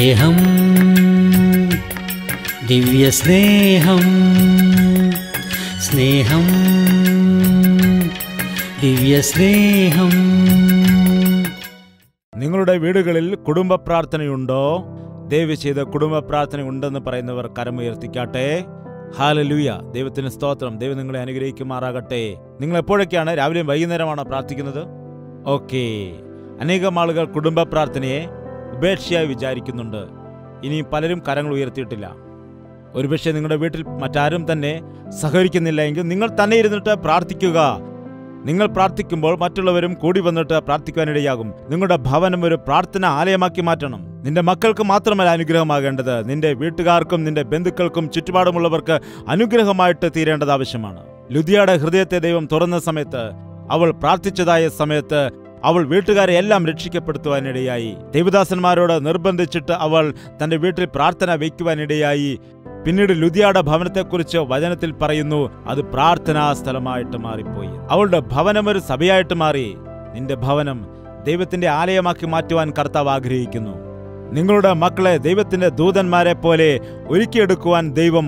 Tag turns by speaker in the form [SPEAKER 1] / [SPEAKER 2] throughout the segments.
[SPEAKER 1] സ്നേഹം, ദിവ്യസ്നേഹം, സ്നേഹം, ദിവ്യസ്നേഹം.
[SPEAKER 2] നിങ്ങളുടെ വീടുകളിൽ കുടുംബ പ്രാർത്ഥനയുണ്ടോ? ദയവ് ചെയ്ത് കുടുംബ പ്രാർത്ഥന ഉണ്ടെന്ന് പറയുന്നവർ കരമുയർത്തിക്കാട്ടെ. ഹല്ലേലൂയ. ദൈവത്തിന് സ്തോത്രം. ദൈവം നിങ്ങളെ അനുഗ്രഹിക്കുമാറാകട്ടെ. നിങ്ങൾ എപ്പോഴൊക്കെയാണ്? രാവിലെയും വൈകുന്നേരമാണോ പ്രാർത്ഥിക്കുന്നത്? ഓക്കെ. അനേകം ആളുകൾ കുടുംബ പ്രാർത്ഥനയെ ഉപേക്ഷയായി വിചാരിക്കുന്നുണ്ട്. ഇനി പലരും കരങ്ങൾ ഉയർത്തിയിട്ടില്ല. ഒരുപക്ഷെ നിങ്ങളുടെ വീട്ടിൽ മറ്റാരും തന്നെ സഹകരിക്കുന്നില്ല എങ്കിൽ നിങ്ങൾ തന്നെ ഇരുന്നിട്ട് പ്രാർത്ഥിക്കുക. നിങ്ങൾ പ്രാർത്ഥിക്കുമ്പോൾ മറ്റുള്ളവരും കൂടി വന്നിട്ട് പ്രാർത്ഥിക്കാനിടയാകും. നിങ്ങളുടെ ഭവനം ഒരു പ്രാർത്ഥന ആലയമാക്കി മാറ്റണം. നിന്റെ മക്കൾക്ക് മാത്രമല്ല അനുഗ്രഹമാകേണ്ടത്, നിന്റെ വീട്ടുകാർക്കും നിന്റെ ബന്ധുക്കൾക്കും ചുറ്റുപാടുമുള്ളവർക്ക് അനുഗ്രഹമായിട്ട് തീരേണ്ടത് ആവശ്യമാണ്. ലുദിയയുടെ ഹൃദയത്തെ ദൈവം തുറന്ന സമയത്ത്, അവൾ പ്രാർത്ഥിച്ചതായ സമയത്ത് അവൾ വീട്ടുകാരെ എല്ലാം രക്ഷിക്കപ്പെടുത്തുവാനിടയായി. ദേവദാസന്മാരോട് നിർബന്ധിച്ചിട്ട് അവൾ തന്റെ വീട്ടിൽ പ്രാർത്ഥന വയ്ക്കുവാനിടയായി. പിന്നീട് ലുദിയയുടെ ഭവനത്തെക്കുറിച്ച് വചനത്തിൽ പറയുന്നു, അത് പ്രാർത്ഥനാ സ്ഥലമായിട്ട് മാറിപ്പോയി. അവളുടെ ഭവനം ഒരു സഭയായിട്ട് മാറി. നിന്റെ ഭവനം ദൈവത്തിന്റെ ആലയമാക്കി മാറ്റുവാൻ കർത്താവ് ആഗ്രഹിക്കുന്നു. നിങ്ങളുടെ മക്കളെ ദൈവത്തിന്റെ ദൂതന്മാരെ പോലെ ഒരുക്കിയെടുക്കുവാൻ ദൈവം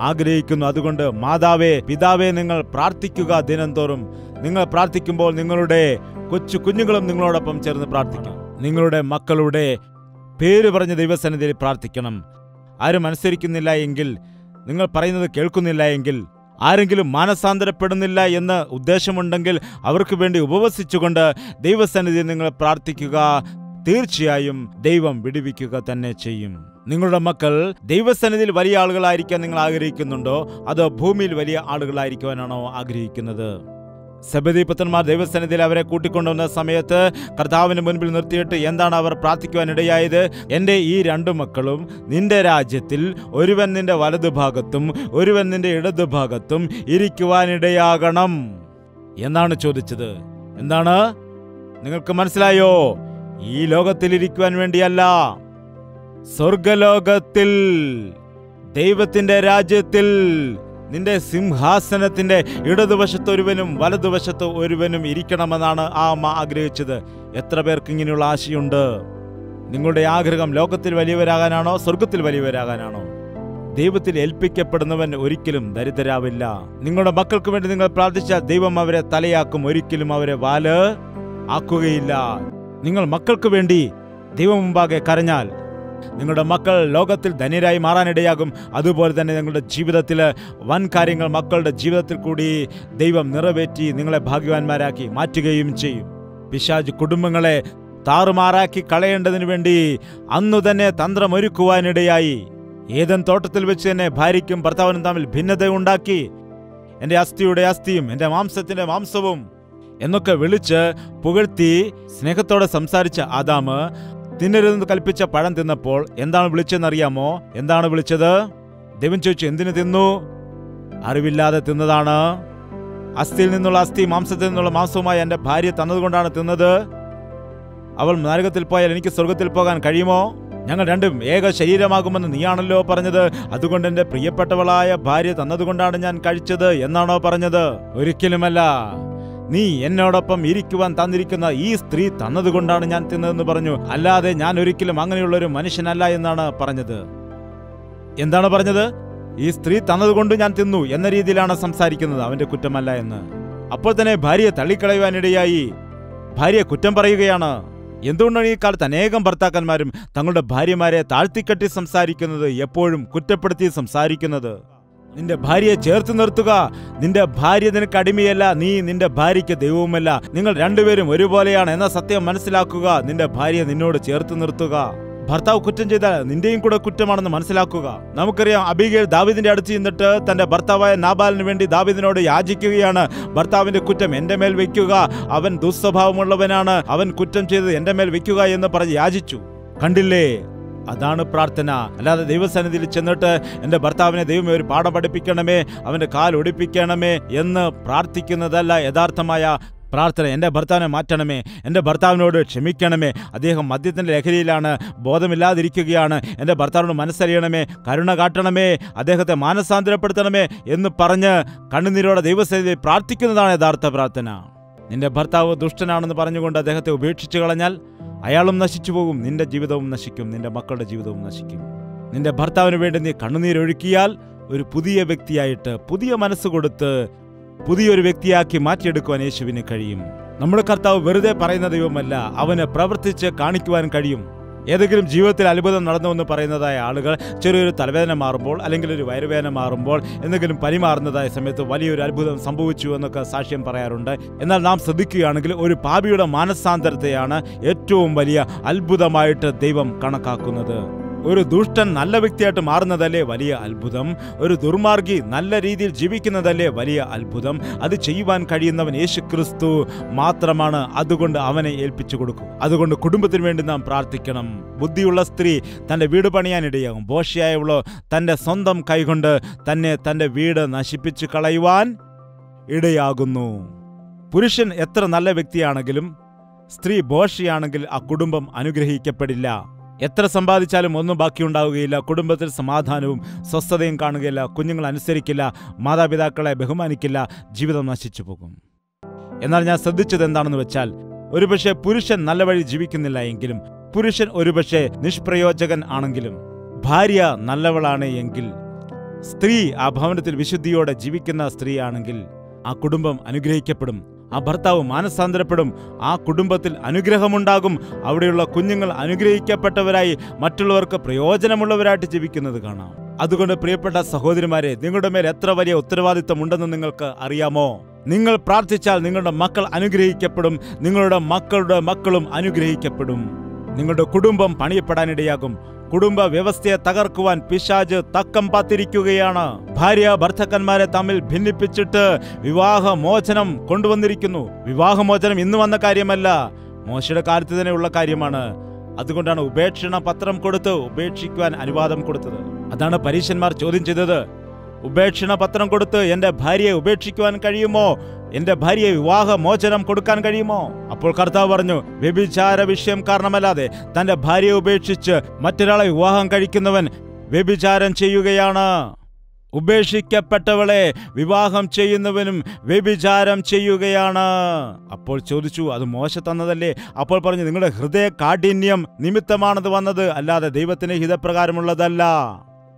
[SPEAKER 2] ആഗ്രഹിക്കുന്നു. അതുകൊണ്ട് മാതാവേ, പിതാവേ, നിങ്ങൾ പ്രാർത്ഥിക്കുക. ദിനംതോറും നിങ്ങൾ പ്രാർത്ഥിക്കുമ്പോൾ നിങ്ങളുടെ കൊച്ചു കുഞ്ഞുങ്ങളും നിങ്ങളോടൊപ്പം ചേർന്ന് പ്രാർത്ഥിക്കണം. നിങ്ങളുടെ മക്കളുടെ പേര് പറഞ്ഞ് ദൈവസന്നിധിയിൽ പ്രാർത്ഥിക്കണം. ആരും അനുസരിക്കുന്നില്ല എങ്കിൽ, നിങ്ങൾ പറയുന്നത് കേൾക്കുന്നില്ല എങ്കിൽ, ആരെങ്കിലും മാനസാന്തരപ്പെടുന്നില്ല എന്ന് ഉദ്ദേശമുണ്ടെങ്കിൽ അവർക്ക് വേണ്ടി ഉപവസിച്ചുകൊണ്ട് ദൈവസന്നിധിയിൽ നിങ്ങൾ പ്രാർത്ഥിക്കുക. തീർച്ചയായും ദൈവം വിടുവിക്കുക തന്നെ ചെയ്യും. നിങ്ങളുടെ മക്കൾ ദൈവസന്നിധിയിൽ വലിയ ആളുകളായിരിക്കാൻ നിങ്ങൾ ആഗ്രഹിക്കുന്നുണ്ടോ? അതോ ഭൂമിയിൽ വലിയ ആളുകളായിരിക്കുവാനാണോ ആഗ്രഹിക്കുന്നത്? സെബദീപുത്രന്മാർ ദൈവസന്നിധിയിൽ അവരെ കൂട്ടിക്കൊണ്ടുവന്ന സമയത്ത് കർത്താവിന് മുൻപിൽ നിർത്തിയിട്ട് എന്താണ് അവർ പ്രാർത്ഥിക്കുവാനിടയായത്? എൻ്റെ ഈ രണ്ടു മക്കളും നിന്റെ രാജ്യത്തിൽ ഒരുവൻ നിന്റെ വലതുഭാഗത്തും ഒരുവൻ നിന്റെ ഇടതുഭാഗത്തും ഇരിക്കുവാനിടയാകണം എന്നാണ് ചോദിച്ചത്. എന്താണ്? നിങ്ങൾക്ക് മനസ്സിലായോ? ഈ ലോകത്തിൽ ഇരിക്കുവാൻ വേണ്ടിയല്ല, സ്വർഗലോകത്തിൽ ദൈവത്തിന്റെ രാജ്യത്തിൽ നിന്റെ സിംഹാസനത്തിന്റെ ഇടതുവശത്ത് ഒരുവനും വലതുവശത്ത് ഒരുവനും ഇരിക്കണമെന്നാണ് ആ അമ്മ ആഗ്രഹിച്ചത്. എത്ര പേർക്ക് ഇങ്ങനെയുള്ള ആശയുണ്ട്? നിങ്ങളുടെ ആഗ്രഹം ലോകത്തിൽ വലിയവരാകാനാണോ സ്വർഗത്തിൽ വലിയവരാകാനാണോ? ദൈവത്തിൽ ഏൽപ്പിക്കപ്പെടുന്നവൻ ഒരിക്കലും ദരിദ്രരാവില്ല. നിങ്ങളുടെ മക്കൾക്ക് വേണ്ടി നിങ്ങൾ പ്രാർത്ഥിച്ചാൽ ദൈവം അവരെ തലയാക്കും, ഒരിക്കലും അവരെ വാല് ആക്കുകയില്ല. നിങ്ങൾ മക്കൾക്ക് വേണ്ടി ദൈവം മുമ്പാകെ കരഞ്ഞാൽ നിങ്ങളുടെ മക്കൾ ലോകത്തിൽ ധന്യരായി മാറാനിടയാകും. അതുപോലെ തന്നെ നിങ്ങളുടെ ജീവിതത്തിൽ വൻ കാര്യങ്ങൾ മക്കളുടെ ജീവിതത്തിൽ കൂടി ദൈവം നിറവേറ്റി നിങ്ങളെ ഭാഗ്യവാന്മാരാക്കി മാറ്റുകയും ചെയ്യും. പിശാച് കുടുംബങ്ങളെ താറുമാറാക്കി കളയേണ്ടതിനു വേണ്ടി അന്നു തന്നെ തന്ത്രമൊരുക്കുവാനിടയായി. ഏദൻ തോട്ടത്തിൽ വെച്ച് തന്നെ ഭാര്യയ്ക്കും ഭർത്താവിനും തമ്മിൽ ഭിന്നത ഉണ്ടാക്കി. എൻ്റെ അസ്ഥിയുടെ അസ്ഥിയും എൻ്റെ മാംസത്തിന്റെ മാംസവും എന്നൊക്കെ വിളിച്ച് പുകഴ്ത്തി സ്നേഹത്തോടെ സംസാരിച്ച ആദാമ് തിന്നരുതെന്ന് കൽപ്പിച്ച പഴം തിന്നപ്പോൾ എന്താണ് വിളിച്ചതെന്നറിയാമോ? എന്താണ് വിളിച്ചത്? ദൈവം ചോദിച്ചു, എന്തിനു തിന്നു? അറിവില്ലാതെ തിന്നതാണ്. അസ്ഥിയിൽ നിന്നുള്ള അസ്ഥി, മാംസത്തിൽ നിന്നുള്ള മാംസവുമായി എൻ്റെ ഭാര്യ തന്നതുകൊണ്ടാണ് തിന്നത്. അവൾ നരകത്തിൽ പോയാൽ എനിക്ക് സ്വർഗത്തിൽ പോകാൻ കഴിയുമോ? ഞങ്ങൾ രണ്ടും ഏക ശരീരമാകുമെന്ന് നീയാണല്ലോ പറഞ്ഞത്. അതുകൊണ്ട് എൻ്റെ പ്രിയപ്പെട്ടവളായ ഭാര്യ തന്നതുകൊണ്ടാണ് ഞാൻ കഴിച്ചത് എന്നാണോ പറഞ്ഞത്? ഒരിക്കലുമല്ല. നീ എന്നോടൊപ്പം ഇരിക്കുവാൻ തന്നിരിക്കുന്ന ഈ സ്ത്രീ തന്നതുകൊണ്ടാണ് ഞാൻ തിന്നതെന്ന് പറഞ്ഞു. അല്ലാതെ ഞാൻ ഒരിക്കലും അങ്ങനെയുള്ളൊരു മനുഷ്യനല്ല എന്നാണ് പറഞ്ഞത്. എന്താണ് പറഞ്ഞത്? ഈ സ്ത്രീ തന്നതുകൊണ്ട് ഞാൻ തിന്നു എന്ന രീതിയിലാണ് സംസാരിക്കുന്നത്. അവന്റെ കുറ്റമല്ല എന്ന്. അപ്പോൾ തന്നെ ഭാര്യയെ തള്ളിക്കളയുവാനിടയായി. ഭാര്യയെ കുറ്റം പറയുകയാണ്. എന്തുകൊണ്ടാണ് ഈ കാലത്ത് അനേകം ഭർത്താക്കന്മാരും തങ്ങളുടെ ഭാര്യമാരെ താഴ്ത്തിക്കെട്ടി സംസാരിക്കുന്നത്, എപ്പോഴും കുറ്റപ്പെടുത്തി സംസാരിക്കുന്നത്? നിന്റെ ഭാര്യയെ ചേർത്ത് നിർത്തുക. നിന്റെ ഭാര്യ നിനക്ക് അടിമയല്ല, നീ നിന്റെ ഭാര്യയ്ക്ക് ദൈവവുമല്ല. നിങ്ങൾ രണ്ടുപേരും ഒരുപോലെയാണ് എന്ന സത്യം മനസ്സിലാക്കുക. നിന്റെ ഭാര്യയെ നിന്നോട് ചേർത്ത് നിർത്തുക. ഭർത്താവ് കുറ്റം ചെയ്താൽ നിന്റെയും കൂടെ കുറ്റമാണെന്ന് മനസ്സിലാക്കുക. നമുക്കറിയാം, അബീഗയിൽ ദാവീദിന്റെ അടുത്ത് ചെന്നിട്ട് തന്റെ ഭർത്താവായ നാബാലിന് വേണ്ടി ദാവീദിനോട് യാചിക്കുകയാണ്. ഭർത്താവിന്റെ കുറ്റം എന്റെ മേൽ വെക്കുക, അവൻ ദുസ്വഭാവമുള്ളവനാണ്, അവൻ കുറ്റം ചെയ്തത് എന്റെ മേൽ വെക്കുക എന്ന് പറഞ്ഞ് യാചിച്ചു. കണ്ടില്ലേ? അതാണ് പ്രാർത്ഥന. അല്ലാതെ ദൈവസന്നിധിയിൽ ചെന്നിട്ട് എൻ്റെ ഭർത്താവിനെ ദൈവമേ ഒരു പാഠം പഠിപ്പിക്കണമേ, അവൻ്റെ കാൽ ഒടിപ്പിക്കണമേ എന്ന് പ്രാർത്ഥിക്കുന്നതല്ല യഥാർത്ഥമായ പ്രാർത്ഥന. എൻ്റെ ഭർത്താവിനെ മാറ്റണമേ, എൻ്റെ ഭർത്താവിനോട് ക്ഷമിക്കണമേ, അദ്ദേഹം മദ്യത്തിൻ്റെ ലഹരിയിലാണ്, ബോധമില്ലാതിരിക്കുകയാണ്, എൻ്റെ ഭർത്താവിനോട് മനസ്സറിയണമേ, കരുണ കാട്ടണമേ, അദ്ദേഹത്തെ മാനസാന്തരപ്പെടുത്തണമേ എന്ന് പറഞ്ഞ് കണ്ണുനീരോടെ ദൈവസന്നിധിയിൽ പ്രാർത്ഥിക്കുന്നതാണ് യഥാർത്ഥ പ്രാർത്ഥന. നിന്റെ ഭർത്താവ് ദുഷ്ടനാണെന്ന് പറഞ്ഞുകൊണ്ട് അദ്ദേഹത്തെ ഉപേക്ഷിച്ചു കളഞ്ഞാൽ അയാളും നശിച്ചു പോകും, നിന്റെ ജീവിതവും നശിക്കും, നിന്റെ മക്കളുടെ ജീവിതവും നശിക്കും. നിന്റെ ഭർത്താവിന് വേണ്ടി നീ കണ്ണുനീരൊഴുക്കിയാൽ ഒരു പുതിയ വ്യക്തിയായിട്ട്, പുതിയ മനസ്സ് കൊടുത്ത് പുതിയൊരു വ്യക്തിയാക്കി മാറ്റിയെടുക്കുവാൻ യേശുവിന് കഴിയും. നമ്മുടെ കർത്താവ് വെറുതെ പറയുന്ന ദൈവമല്ല, അവന് പ്രവർത്തിച്ച് കാണിക്കുവാൻ കഴിയും. ഏതെങ്കിലും ജീവിതത്തിൽ അത്ഭുതം നടന്നുവെന്ന് പറയുന്നതായ ആളുകൾ ചെറിയൊരു തലവേദന മാറുമ്പോൾ, അല്ലെങ്കിൽ ഒരു വയറുവേദന മാറുമ്പോൾ, എന്തെങ്കിലും പനി മാറുന്നതായ സമയത്ത് വലിയൊരു അത്ഭുതം സംഭവിച്ചു എന്നൊക്കെ സാക്ഷ്യം പറയാറുണ്ട്. എന്നാൽ നാം ശ്രദ്ധിക്കുകയാണെങ്കിൽ ഒരു പാപിയുടെ മാനസാന്തരത്തെയാണ് ഏറ്റവും വലിയ അത്ഭുതമായിട്ട് ദൈവം കണക്കാക്കുന്നത്. ഒരു ദുഷ്ടൻ നല്ല വ്യക്തിയായിട്ട് മാറുന്നതല്ലേ വലിയ അത്ഭുതം. ഒരു ദുർമാർഗി നല്ല രീതിയിൽ ജീവിക്കുന്നതല്ലേ വലിയ അത്ഭുതം. അത് ചെയ്യുവാൻ കഴിയുന്നവൻ യേശുക്രിസ്തു മാത്രമാണ്. അതുകൊണ്ട് അവനെ ഏൽപ്പിച്ചു കൊടുക്കും. അതുകൊണ്ട് കുടുംബത്തിന് വേണ്ടി നാം പ്രാർത്ഥിക്കണം. ബുദ്ധിയുള്ള സ്ത്രീ തൻ്റെ വീട് പണിയാനിടയാകും. ബോഷയായവളോ തൻ്റെ സ്വന്തം കൈകൊണ്ട് തന്നെ തൻ്റെ വീട് നശിപ്പിച്ചു കളയുവാൻ ഇടയാകുന്നു. പുരുഷൻ എത്ര നല്ല വ്യക്തിയാണെങ്കിലും സ്ത്രീ ബോഷയാണെങ്കിൽ ആ കുടുംബം അനുഗ്രഹിക്കപ്പെടില്ല. എത്ര സമ്പാദിച്ചാലും ഒന്നും ബാക്കിയുണ്ടാവുകയില്ല. കുടുംബത്തിൽ സമാധാനവും സ്വസ്ഥതയും കാണുകയില്ല. കുഞ്ഞുങ്ങൾ അനുസരിക്കില്ല, മാതാപിതാക്കളെ ബഹുമാനിക്കില്ല, ജീവിതം നശിച്ചു പോകും. എന്നാൽ ഞാൻ ശ്രദ്ധിച്ചത് എന്താണെന്ന് വെച്ചാൽ, ഒരുപക്ഷെ പുരുഷൻ നല്ല വഴി ജീവിക്കുന്നില്ല എങ്കിലും, പുരുഷൻ ഒരുപക്ഷെ നിഷ്പ്രയോജകൻ ആണെങ്കിലും, ഭാര്യ നല്ലവളാണ് എങ്കിൽ, സ്ത്രീ ആ ഭവനത്തിൽ വിശുദ്ധിയോടെ ജീവിക്കുന്ന സ്ത്രീയാണെങ്കിൽ ആ കുടുംബം അനുഗ്രഹിക്കപ്പെടും. ആ ഭർത്താവ് മാനസാന്തരപ്പെടും. ആ കുടുംബത്തിൽ അനുഗ്രഹമുണ്ടാകും. അവിടെയുള്ള കുഞ്ഞുങ്ങൾ അനുഗ്രഹിക്കപ്പെട്ടവരായി മറ്റുള്ളവർക്ക് പ്രയോജനമുള്ളവരായിട്ട് ജീവിക്കുന്നത് കാണാം. അതുകൊണ്ട് പ്രിയപ്പെട്ട സഹോദരിമാരെ, നിങ്ങളുടെ മേൽ എത്ര വലിയ ഉത്തരവാദിത്തം ഉണ്ടെന്ന് നിങ്ങൾക്ക് അറിയാമോ? നിങ്ങൾ പ്രാർത്ഥിച്ചാൽ നിങ്ങളുടെ മക്കൾ അനുഗ്രഹിക്കപ്പെടും. നിങ്ങളുടെ മക്കളുടെ മക്കളും അനുഗ്രഹിക്കപ്പെടും. നിങ്ങളുടെ കുടുംബം പണിയപ്പെടാനിടയാകും. കുടുംബ വ്യവസ്ഥയെ തകർക്കുവാൻ പിശാച് തക്കം പാത്തിരിക്കുകയാണ്. ഭാര്യ ഭർത്താക്കന്മാരെ തമ്മിൽ ഭിന്നിപ്പിച്ചിട്ട് വിവാഹമോചനം കൊണ്ടുവന്നിരിക്കുന്നു. വിവാഹമോചനം ഇന്ന് വന്ന കാര്യമല്ല, മോശയുടെ കാലത്ത് തന്നെ ഉള്ള കാര്യമാണ്. അതുകൊണ്ടാണ് ഉപേക്ഷണ പത്രം കൊടുത്ത് ഉപേക്ഷിക്കുവാൻ അനുവാദം കൊടുത്തത്. അതാണ് പരീശന്മാർ ചോദ്യം ചെയ്തത്. ഉപേക്ഷണ പത്രം കൊടുത്ത് എൻ്റെ ഭാര്യയെ ഉപേക്ഷിക്കുവാൻ കഴിയുമോ? എൻ്റെ ഭാര്യയെ വിവാഹമോചനം കൊടുക്കാൻ കഴിയുമോ? അപ്പോൾ കർത്താവ് പറഞ്ഞു, വ്യഭിചാര വിഷയം കാരണമല്ലാതെ തൻ്റെ ഭാര്യയെ ഉപേക്ഷിച്ച് മറ്റൊരാളെ വിവാഹം കഴിക്കുന്നവൻ വ്യഭിചാരം ചെയ്യുകയാണ്. ഉപേക്ഷിക്കപ്പെട്ടവളെ വിവാഹം ചെയ്യുന്നവനും വ്യഭിചാരം ചെയ്യുകയാണ്. അപ്പോൾ ചോദിച്ചു, അത് മോശ തന്നതല്ലേ? അപ്പോൾ പറഞ്ഞു, നിങ്ങളുടെ ഹൃദയ കാഠിന്യം നിമിത്തമാണത് വന്നത്, അല്ലാതെ ദൈവത്തിന് ഹിതപ്രകാരമുള്ളതല്ല.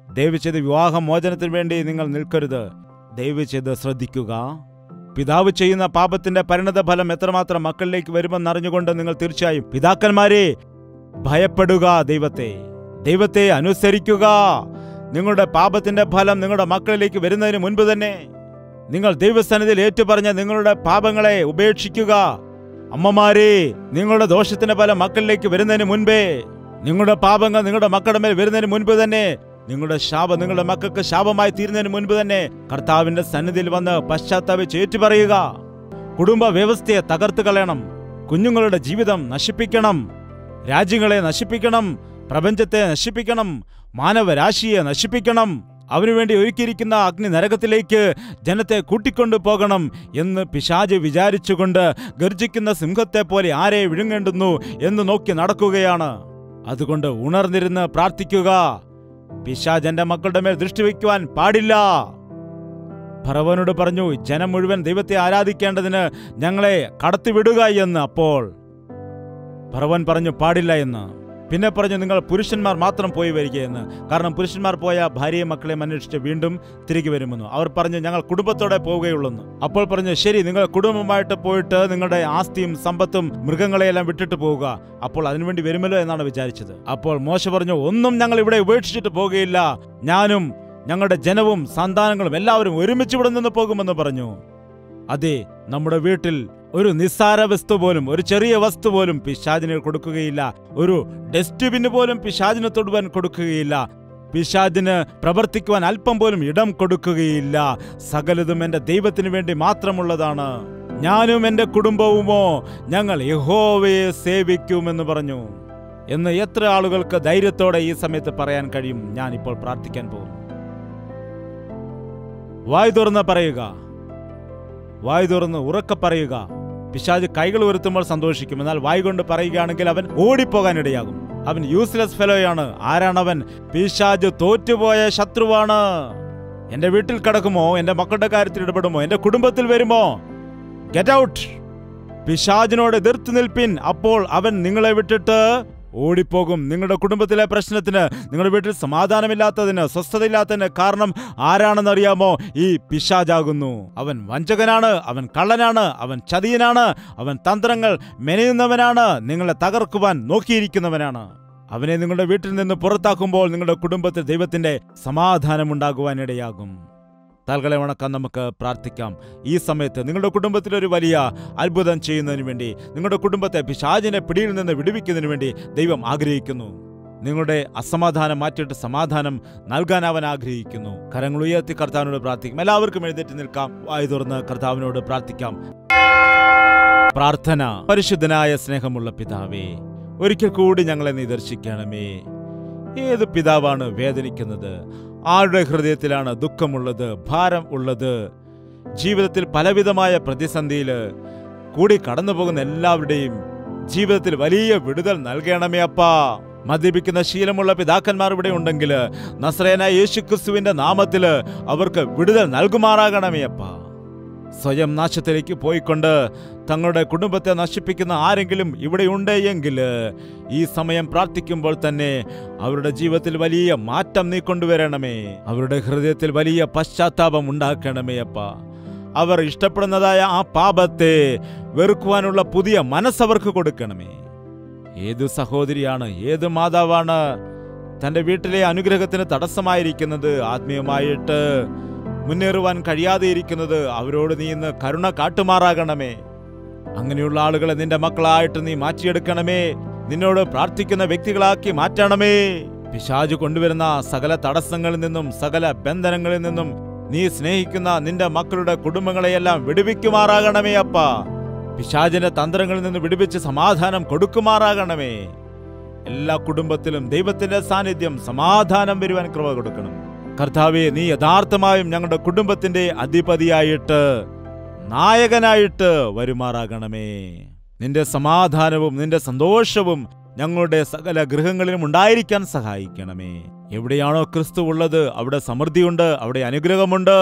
[SPEAKER 2] ദയവ് ചെയ്ത് വിവാഹമോചനത്തിന് വേണ്ടി നിങ്ങൾ നിൽക്കരുത്. ദയവ് ചെയ്ത് ശ്രദ്ധിക്കുക. പിതാവ് ചെയ്യുന്ന പാപത്തിന്റെ പരിണത ഫലം എത്രമാത്രം മക്കളിലേക്ക് വരുമെന്നറിഞ്ഞുകൊണ്ട് നിങ്ങൾ തീർച്ചയായും പിതാക്കന്മാരെ ഭയപ്പെടുക. ദൈവത്തെ അനുസരിക്കുക. നിങ്ങളുടെ പാപത്തിന്റെ ഫലം നിങ്ങളുടെ മക്കളിലേക്ക് വരുന്നതിന് മുൻപ് തന്നെ നിങ്ങൾ ദൈവസന്നിധിയിൽ ഏറ്റുപറഞ്ഞ നിങ്ങളുടെ പാപങ്ങളെ ഉപേക്ഷിക്കുക. അമ്മമാരെ, നിങ്ങളുടെ ദോഷത്തിന്റെ ഫലം മക്കളിലേക്ക് വരുന്നതിന് മുൻപേ, നിങ്ങളുടെ പാപങ്ങൾ നിങ്ങളുടെ മക്കളുടെ മേൽ വരുന്നതിന് മുൻപ് തന്നെ, നിങ്ങളുടെ ശാപം നിങ്ങളുടെ മക്കൾക്ക് ശാപമായി തീരുന്നതിന് മുൻപ് തന്നെ കർത്താവിന്റെ സന്നിധിയിൽ വന്ന് പശ്ചാത്താപിച്ച് ഏറ്റുപറയുക. കുടുംബ വ്യവസ്ഥയെ തകർത്ത് കളയണം. കുഞ്ഞുങ്ങളുടെ ജീവിതം നശിപ്പിക്കണം. രാജ്യങ്ങളെ നശിപ്പിക്കണം. പ്രപഞ്ചത്തെ നശിപ്പിക്കണം. മാനവരാശിയെ നശിപ്പിക്കണം. അവനുവേണ്ടി ഒരുക്കിയിരിക്കുന്ന അഗ്നി നരകത്തിലേക്ക് ജനത്തെ കൂട്ടിക്കൊണ്ടു പോകണം എന്ന് പിശാച് വിചാരിച്ചുകൊണ്ട് ഗർജിക്കുന്ന സിംഹത്തെ പോലെ ആരെ വിഴുങ്ങേണ്ടുന്നു എന്ന് നോക്കി നടക്കുകയാണ്. അതുകൊണ്ട് ഉണർന്നിരുന്ന് പ്രാർത്ഥിക്കുക. പിശാച് എന്റെ മക്കളുടെ മേൽ ദൃഷ്ടി വയ്ക്കുവാൻ പാടില്ല. ഫറവോനോട് പറഞ്ഞു, ജനം മുഴുവൻ ദൈവത്തെ ആരാധിക്കേണ്ടതിന് ഞങ്ങളെ കടത്തിവിടുക എന്ന്. അപ്പോൾ ഫറവോൻ പറഞ്ഞു പാടില്ല എന്ന്. പിന്നെ പറഞ്ഞു, നിങ്ങൾ പുരുഷന്മാർ മാത്രം പോയി വരികയെന്ന്. കാരണം പുരുഷന്മാർ പോയ ഭാര്യയും മക്കളെയും അന്വേഷിച്ച് വീണ്ടും തിരികെ വരുമെന്നു. അവർ പറഞ്ഞു, ഞങ്ങൾ കുടുംബത്തോടെ പോവുകയുള്ളെന്ന്. അപ്പോൾ പറഞ്ഞു, ശരി, നിങ്ങൾ കുടുംബമായിട്ട് പോയിട്ട് നിങ്ങളുടെ ആസ്തിയും സമ്പത്തും മൃഗങ്ങളെയെല്ലാം വിട്ടിട്ട് പോവുക. അപ്പോൾ അതിനുവേണ്ടി വരുമല്ലോ എന്നാണ് വിചാരിച്ചത്. അപ്പോൾ മോശ പറഞ്ഞു, ഒന്നും ഞങ്ങൾ ഇവിടെ ഉപേക്ഷിച്ചിട്ട് പോകുകയില്ല. ഞാനും ഞങ്ങളുടെ ജനവും സന്താനങ്ങളും എല്ലാവരും ഒരുമിച്ച് ഇവിടെ നിന്ന് പോകുമെന്ന് പറഞ്ഞു. അതെ, നമ്മുടെ വീട്ടിൽ ഒരു നിസ്സാര വസ്തു പോലും, ഒരു ചെറിയ വസ്തു പോലും പിശാചിന് കൊടുക്കുകയില്ല. ഒരു ഡസ്റ്റ്ബിന് പോലും പിശാചിന് തൊടുവാൻ കൊടുക്കുകയില്ല. പിശാചിന് പ്രവർത്തിക്കുവാൻ അല്പം പോലും ഇടം കൊടുക്കുകയില്ല. സകലതും എൻ്റെ ദൈവത്തിന് വേണ്ടി മാത്രമുള്ളതാണ്. ഞാനും എൻ്റെ കുടുംബവുമോ ഞങ്ങൾ യഹോവയെ സേവിക്കുമെന്ന് പറഞ്ഞു. എന്ന് എത്ര ആളുകൾക്ക് ധൈര്യത്തോടെ ഈ സമയത്ത് പറയാൻ കഴിയും? ഞാൻ ഇപ്പോൾ പ്രാർത്ഥിക്കാൻ പോകുന്നു. വായ് തുറന്ന് പറയുക. വായ് തുറന്ന് ഉറക്കെ പറയുക. പിശാച് കൈകൾ ഉയർത്തുമ്പോൾ സന്തോഷിക്കും. എന്നാൽ വായ് കൊണ്ട് പറയുകയാണെങ്കിൽ അവൻ ഓടിപ്പോകാനിടയാകും. അവൻ യൂസ്ലെസ് ഫെലോയാണ്. ആരാണവൻ? പിശാച് തോറ്റുപോയ ശത്രുവാണ്. എന്റെ വീട്ടിൽ കിടക്കുമോ? എന്റെ മക്കളുടെ കാര്യത്തിൽ ഇടപെടുമോ? എന്റെ കുടുംബത്തിൽ വരുമോ? Get out. പിശാചിനോട് എതിർത്ത് നിൽപ്പിൻ, അപ്പോൾ അവൻ നിങ്ങളെ വിട്ടിട്ട് ഓടിപ്പോകും. നിങ്ങളുടെ കുടുംബത്തിലെ പ്രശ്നത്തിന്, നിങ്ങളുടെ വീട്ടിൽ സമാധാനമില്ലാത്തതിന്, സ്വസ്ഥതയില്ലാത്തതിന് കാരണം ആരാണെന്നറിയാമോ? ഈ പിശാചാകുന്നു. അവൻ വഞ്ചകനാണ്, അവൻ കള്ളനാണ്, അവൻ ചതിയനാണ്, അവൻ തന്ത്രങ്ങൾ മെനയുന്നവനാണ്, നിങ്ങളെ തകർക്കുവാൻ നോക്കിയിരിക്കുന്നവനാണ്. അവനെ നിങ്ങളുടെ വീട്ടിൽ നിന്ന് പുറത്താക്കുമ്പോൾ നിങ്ങളുടെ കുടുംബത്തിൽ ദൈവത്തിന്റെ സമാധാനമുണ്ടാകുവാനിടയാകും. തൽക്കാലം വണക്കം നമുക്ക് പ്രാർത്ഥിക്കാം. ഈ സമയത്ത് നിങ്ങളുടെ കുടുംബത്തിൽ ഒരു വലിയ അത്ഭുതം ചെയ്യുന്നതിന് വേണ്ടി, നിങ്ങളുടെ കുടുംബത്തെ പിശാചിന്റെ പിടിയിൽ നിന്ന് വിടുവിക്കുന്നതിന് വേണ്ടി ദൈവം ആഗ്രഹിക്കുന്നു. നിങ്ങളുടെ അസമാധാനം മാറ്റിയിട്ട് സമാധാനം നൽകാൻ അവൻ ആഗ്രഹിക്കുന്നു. കരങ്ങൾ ഉയർത്തി കർത്താവിനോട് പ്രാർത്ഥിക്കും. എല്ലാവർക്കും എഴുന്നേറ്റ് നിൽക്കാം. വായു തുറന്ന് കർത്താവിനോട് പ്രാർത്ഥിക്കാം. പ്രാർത്ഥന. പരിശുദ്ധനായ സ്നേഹമുള്ള പിതാവേ, ഒരിക്കൽ കൂടി ഞങ്ങളെ നീ ദർശിക്കണമേ. ഏത് പിതാവാണ് വേദനിക്കുന്നത്? ആരുടെ ഹൃദയത്തിലാണ് ദുഃഖമുള്ളത്, ഭാരം ഉള്ളത്? ജീവിതത്തിൽ പലവിധമായ പ്രതിസന്ധിയിൽ കൂടി കടന്നു പോകുന്ന എല്ലാവരുടെയും ജീവിതത്തിൽ വലിയ വിടുതൽ നൽകണമേ അപ്പാ. മദ്യപിക്കുന്ന ശീലമുള്ള പിതാക്കന്മാർ ഇവിടെ ഉണ്ടെങ്കിൽ നസ്രയനായ യേശുക്രിസ്തുവിന്റെ നാമത്തിൽ അവർക്ക് വിടുതൽ നൽകുമാറാകണമേ അപ്പാ. സ്വയം നാശത്തിലേക്ക് പോയിക്കൊണ്ട് തങ്ങളുടെ കുടുംബത്തെ നശിപ്പിക്കുന്ന ആരെങ്കിലും ഇവിടെ ഉണ്ടെങ്കിൽ ഈ സമയം പ്രാർത്ഥിക്കുമ്പോൾ തന്നെ അവരുടെ ജീവിതത്തിൽ വലിയ മാറ്റം നീ കൊണ്ടുവരണമേ. അവരുടെ ഹൃദയത്തിൽ വലിയ പശ്ചാത്താപം ഉണ്ടാക്കണമേ അപ്പാ. അവർ ഇഷ്ടപ്പെടുന്നതായ ആ പാപത്തെ വെറുക്കുവാനുള്ള പുതിയ മനസ്സവർക്ക് കൊടുക്കണമേ. ഏതു സഹോദരിയാണ്, ഏത് മാതാവാണ് തൻ്റെ വീട്ടിലെ അനുഗ്രഹത്തിന് തടസ്സമായിരിക്കുന്നത്, ആത്മീയമായിട്ട് മുന്നേറുവാൻ കഴിയാതെ ഇരിക്കുന്നത്? അവരോട് നീ ഇന്ന് കരുണ കാട്ടുമാറാകണമേ. അങ്ങനെയുള്ള ആളുകളെ നിന്റെ മക്കളായിട്ട് നീ മാറ്റിയെടുക്കണമേ. നിന്നോട് പ്രാർത്ഥിക്കുന്ന വ്യക്തികളാക്കി മാറ്റണമേ. പിശാച് കൊണ്ടുവരുന്ന സകല തടസ്സങ്ങളിൽ നിന്നും, സകല ബന്ധനങ്ങളിൽ നിന്നും നീ സ്നേഹിക്കുന്ന നിന്റെ മക്കളുടെ കുടുംബങ്ങളെയെല്ലാം വിടുവിക്കുമാറാകണമേ അപ്പാ. പിശാചിന്റെ തന്ത്രങ്ങളിൽ നിന്ന് വിടുവിച്ച് സമാധാനം കൊടുക്കുമാറാകണമേ. എല്ലാ കുടുംബത്തിലും ദൈവത്തിന്റെ സാന്നിധ്യം, സമാധാനം വരുവാൻ കൃപ കൊടുക്കണം. കർത്താവേ, നീ യഥാർത്ഥമായും ഞങ്ങളുടെ കുടുംബത്തിന്റെ അധിപതിയായിട്ട്, നായകനായിട്ട് വരുമാറാകണമേ. നിന്റെ സമാധാനവും നിന്റെ സന്തോഷവും ഞങ്ങളുടെ സകല ഗൃഹങ്ങളിലും ഉണ്ടായിരിക്കാൻ സഹായിക്കണമേ. എവിടെയാണോ ക്രിസ്തു ഉള്ളത് അവിടെ സമൃദ്ധിയുണ്ട്, അവിടെ അനുഗ്രഹമുണ്ട്.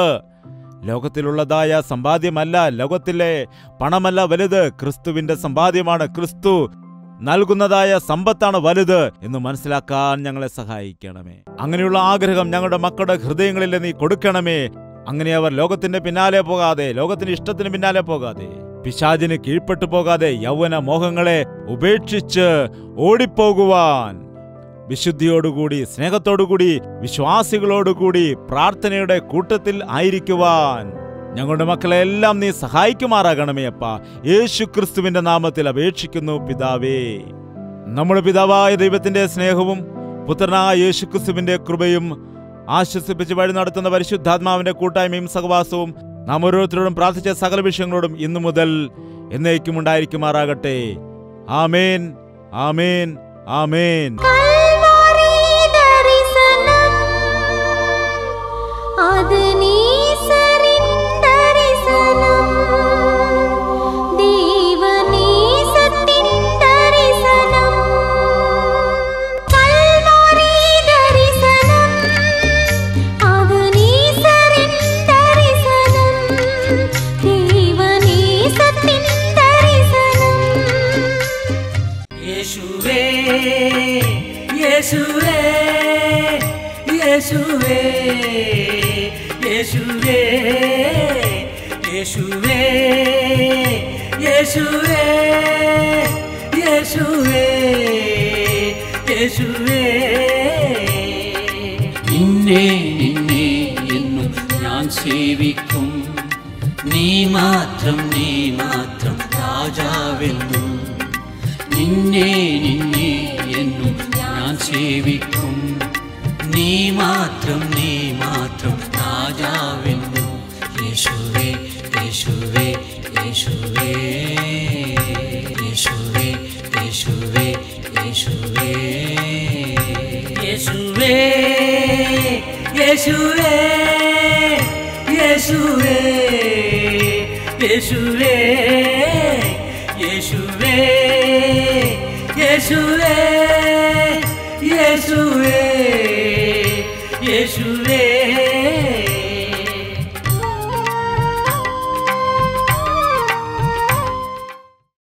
[SPEAKER 2] ലോകത്തിലുള്ളതായ സമ്പാദ്യമല്ല, ലോകത്തിലെ പണമല്ല വലുത്, ക്രിസ്തുവിന്റെ സമ്പാദ്യമാണ്. ക്രിസ്തു നൽകുന്നതായ സമ്പത്താണ് വലുത് എന്ന് മനസ്സിലാക്കാൻ ഞങ്ങളെ സഹായിക്കണമേ. അങ്ങനെയുള്ള ആഗ്രഹം ഞങ്ങളുടെ മക്കളുടെ ഹൃദയങ്ങളിൽ നീ കൊടുക്കണമേ. അങ്ങനെ അവർ ലോകത്തിന്റെ പിന്നാലെ പോകാതെ, ലോകത്തിന്റെ ഇഷ്ടത്തിന് പിന്നാലെ പോകാതെ, പിശാചിന് കീഴ്പ്പെട്ടു പോകാതെ യൗവന മോഹങ്ങളെ ഉപേക്ഷിച്ച് ഓടിപ്പോകുവാൻ വിശുദ്ധിയോടുകൂടി, സ്നേഹത്തോടുകൂടി, വിശ്വാസികളോടുകൂടി പ്രാർത്ഥനയുടെ കൂട്ടത്തിൽ ആയിരിക്കുവാൻ ഞങ്ങളുടെ മക്കളെ എല്ലാം നീ സഹായിക്കുമാറാകണമേ അപ്പാ. യേശു ക്രിസ്തുവിന്റെ നാമത്തിൽ അപേക്ഷിക്കുന്നു പിതാവേ. നമ്മുടെ പിതാവായ ദൈവത്തിന്റെ സ്നേഹവും പുത്രനായ യേശു ക്രിസ്തുവിന്റെ കൃപയും ആശ്വസിപ്പിച്ച് വഴി നടത്തുന്ന പരിശുദ്ധാത്മാവിന്റെ കൂട്ടായ്മയും സഹവാസവും നാം ഓരോരുത്തരോടും പ്രാർത്ഥിച്ച സകല വിഷയങ്ങളോടും ഇന്നു മുതൽ എന്നേക്കും ഉണ്ടായിരിക്കുമാറാകട്ടെ. ആമേൻ, ആമേൻ, ആമേൻ.
[SPEAKER 1] നിന്നെ നിന്നെ എന്നും ഞാൻ സേവിക്കും, നീ മാത്രം രാജാവെന്നും. നിന്നെ നിന്നെ എന്നും ഞാൻ സേവിക്കും, നീ മാത്രം രാജാവെന്നും. യേശുവേ യേശുവേ യേശുവേ യേശുവേ യേശുവേ യേശുവേ യേശുവേ യേശുവേ യേശുവേ യേശുവേ യേശുവേ യേശുവേ യേശുവേ യേശുവേ